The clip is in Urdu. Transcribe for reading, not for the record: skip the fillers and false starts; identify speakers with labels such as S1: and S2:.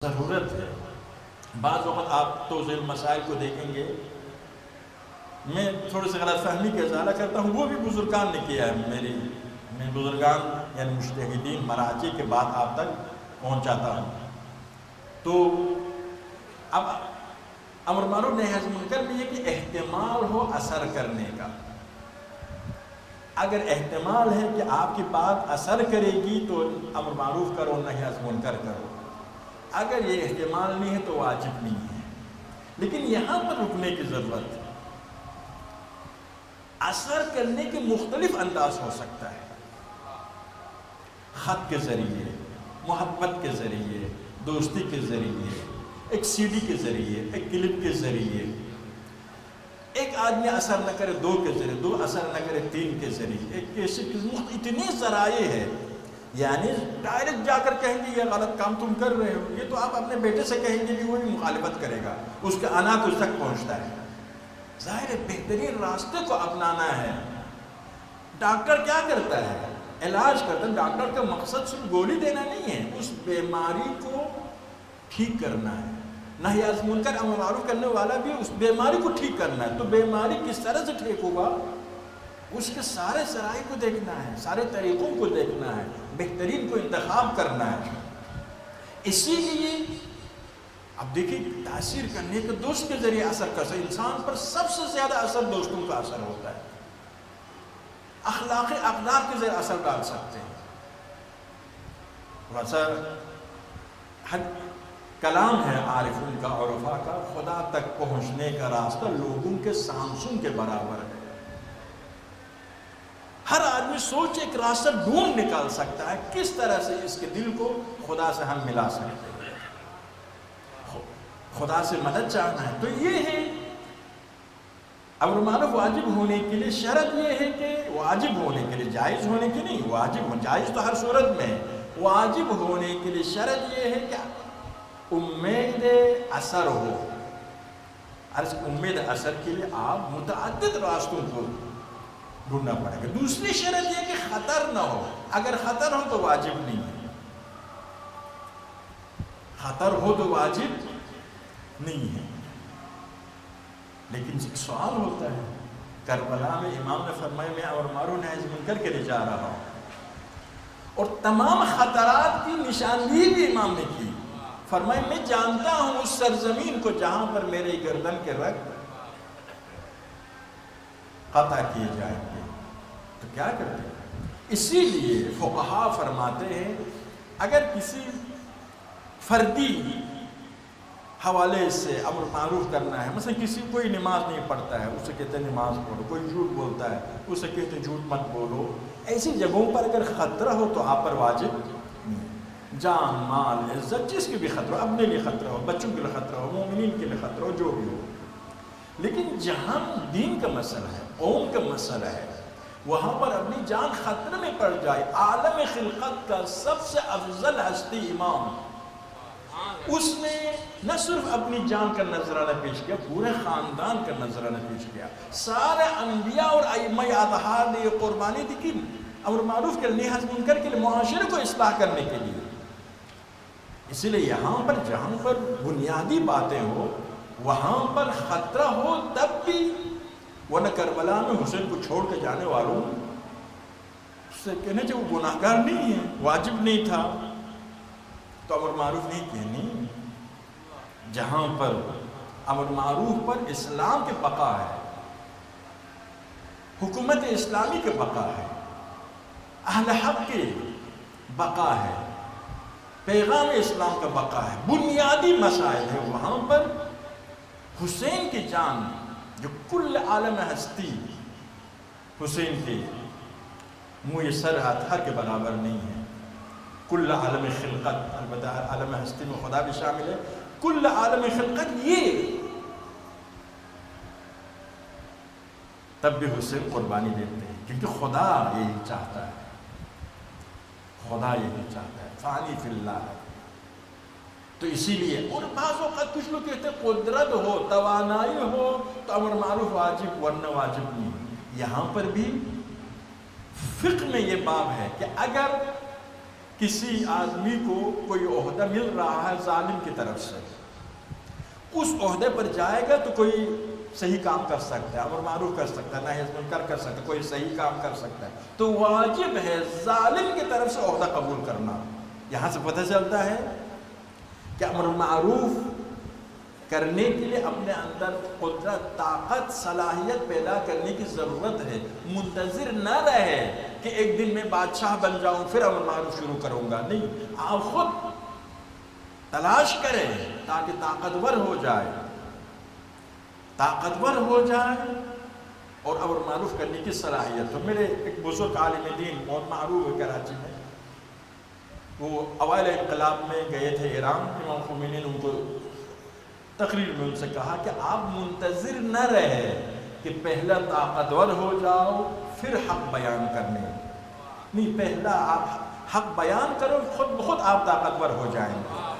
S1: ضرورت ہے۔ بعض وقت آپ توضیح مسائل کو دیکھیں گے، میں تھوڑی سی غلط فہمی کا ازالہ کرتا ہوں، وہ بھی بزرگان نے کیا ہے، میں بزرگان یعنی مجتہدین مراجع کے بعد آپ تک پہنچاتا ہوں۔ تو اب امر معروف نہی عن منکر بھی یہ کہ احتمال ہو اثر کرنے کا۔ اگر احتمال ہے کہ آپ کی بات اثر کرے گی تو امر معروف کرو، نہی عن منکر کرو۔ اگر یہ احتمال نہیں ہے تو واجب نہیں ہے۔ لیکن یہاں پر رکنے کی ضرورت ہے۔ اثر کرنے کے مختلف انداز ہو سکتا ہے، خط کے ذریعے، محبت کے ذریعے، دوستی کے ذریعے، ایک سی ڈی کے ذریعے، ایک کلپ کے ذریعے، ایک آدمی اثر نہ کرے دو کے ذریعے، دو اثر نہ کرے تین کے ذریعے، ایک کیسے اتنے ذرائع ہے۔ یعنی ڈائریکٹ جا کر کہیں گے یہ غلط کام تم کر رہے ہو، یہ تو آپ اپنے بیٹے سے کہیں گے کہ وہ بھی مخالفت کرے گا، اس کا انا تو اس تک پہنچتا ہے۔ ظاہر ہے بہترین راستے کو اپنانا ہے۔ ڈاکٹر کیا کرتا ہے؟ علاج کرتا ہے۔ ڈاکٹر کا مقصد صرف گولی دینا نہیں ہے، اس بیماری کو ٹھیک کرنا ہے۔ نہی عن منکر امر معروف کرنے والا بھی اس بیماری کو ٹھیک کرنا ہے۔ تو بیماری کس طرح سے ٹھیک ہوگا؟ اس کے سارے ذرائع کو دیکھنا ہے، سارے طریقوں کو دیکھنا ہے، بہترین کو انتخاب کرنا ہے۔ اسی لیے اب دیکھیں تاثیر کرنے کے دوست کے ذریعے اثر کر سکتے۔ انسان پر سب سے زیادہ اثر دوستوں کا اثر ہوتا ہے۔ اخلاق کے ذریعے اثر ڈال سکتے ہیں۔ ویسا کلام ہے عارفوں کا، عرفاء کا، خدا تک پہنچنے کا راستہ لوگوں کے سانسوں کے برابر ہے۔ ہر آدمی سوچ ایک راستہ ڈھونڈ نکال سکتا ہے کس طرح سے اس کے دل کو خدا سے ہم ملا سکتے ہیں۔ خدا سے مدد چاہنا ہے تو یہ ہے امر معروف واجب ہونے کے لیے شرط یہ ہے کہ واجب ہونے کے لیے، جائز ہونے کے نہیں، واجب جائز تو ہر صورت میں ہے۔ واجب ہونے کے لیے شرط یہ ہے کہ امید اثر ہو۔ امید اثر کے لیے آپ متعدد راستوں کو ڈھونڈنا پڑے گا۔ دوسری شرط یہ کہ خطر نہ ہو۔ اگر خطر ہو تو واجب نہیں ہے، خطر ہو تو واجب نہیں ہے۔ لیکن ایک سوال ہوتا ہے، کربلا میں امام نے فرمایا میں امر معروف نہی عن منکر کے لیے جا رہا ہوں، اور تمام خطرات کی نشاندہی بھی امام نے کی۔ فرمایا میں جانتا ہوں اس سرزمین کو جہاں پر میرے گردن کے رگ قطع کیے جائیں گے، تو کیا کرتے ہیں؟ اسی لیے فقہا فرماتے ہیں اگر کسی فردی حوالے سے امر معروف کرنا ہے، مثلا کسی کوئی نماز نہیں پڑھتا ہے، اسے کہتے ہیں نماز پڑھو، کوئی جھوٹ بولتا ہے، اسے کہتے ہیں جھوٹ مت بولو، ایسی جگہوں پر اگر خطرہ ہو تو آپ پر واجب نہیں۔ جان، مال، عزت، جس کی بھی خطرہ ہو، اپنے لیے خطرہ ہو، بچوں کے لیے خطرہ ہو، مومنین کے لیے خطرہ ہو، جو بھی ہو، لیکن جہاں دین کا مسئلہ ہے، قوم کا مسئلہ ہے، وہاں پر اپنی جان خطرے میں پڑ جائے۔ عالم خلقت کا سب سے افضل ہستی امام، اس نے نہ صرف اپنی جان کا نذرانہ پیش کیا، پورے خاندان کا نذرانہ پیش کیا۔ سارے انبیاء اور ائمہ اطہار نے یہ قربانی دی کہ امر معروف کے نہی عن منکر کے لیے، معاشرے کو اصلاح کرنے کے لیے۔ اسی لیے یہاں پر جہاں پر بنیادی باتیں ہو، وہاں پر خطرہ ہو تب بھی، ورنہ کربلا میں حسین کو چھوڑ کے جانے والوں سے کہنے چاہے وہ گناہ گار نہیں ہے، واجب نہیں تھا تو امر معروف نہیں کہنی۔ جہاں پر امر معروف پر اسلام کے بقا ہے، حکومت اسلامی کے بقا ہے، اہل حق کے بقا ہے، پیغام اسلام کا بقا ہے، بنیادی مسائل ہے، وہاں پر حسین کی جان جو کل عالم ہستی حسین کے میسر اطہر کے برابر نہیں ہے۔ کل عالم خلقت، البتہ عالم ہستی میں خدا بھی شامل ہے، کل عالم خلقت یہ، تب بھی حسین قربانی دیتے ہیں کیونکہ خدا یہی چاہتا ہے، خدا یہی چاہتا ہے، فانی فی اللہ ہے۔ تو اسی لیے، اور بعض اوقات کچھ لوگ کہتے ہیں قدرت ہو، توانائی ہو تو امر معروف واجب، ورنہ واجب نہیں۔ یہاں پر بھی فقہ میں یہ باب ہے کہ اگر کسی آدمی کو کوئی عہدہ مل رہا ہے ظالم کی طرف سے، اس عہدے پر جائے گا تو کوئی صحیح کام کر سکتا ہے، امر معروف کر سکتا ہے، نہی عن منکر کر سکتا ہے، کوئی صحیح کام کر سکتا ہے، تو واجب ہے ظالم کی طرف سے عہدہ قبول کرنا۔ یہاں سے پتہ چلتا ہے کہ امر معروف کرنے کے لیے اپنے اندر قدرت، طاقت، صلاحیت پیدا کرنے کی ضرورت ہے۔ منتظر نہ رہے کہ ایک دن میں بادشاہ بن جاؤں پھر امر معروف شروع کروں گا، نہیں، آپ خود تلاش کریں تاکہ طاقتور ہو جائے، اور امر معروف کرنے کی صلاحیت۔ تو میرے ایک بزرگ عالم دین بہت معروف ہے کراچی میں، وہ اوائل انقلاب میں گئے تھے ایران، امام خمینی نے ان کو تقریر میں ان سے کہا کہ آپ منتظر نہ رہے کہ پہلا طاقتور ہو جاؤ پھر حق بیان کرنے، نہیں، پہلا آپ حق بیان کرو، خود بخود آپ طاقتور ہو جائیں گے۔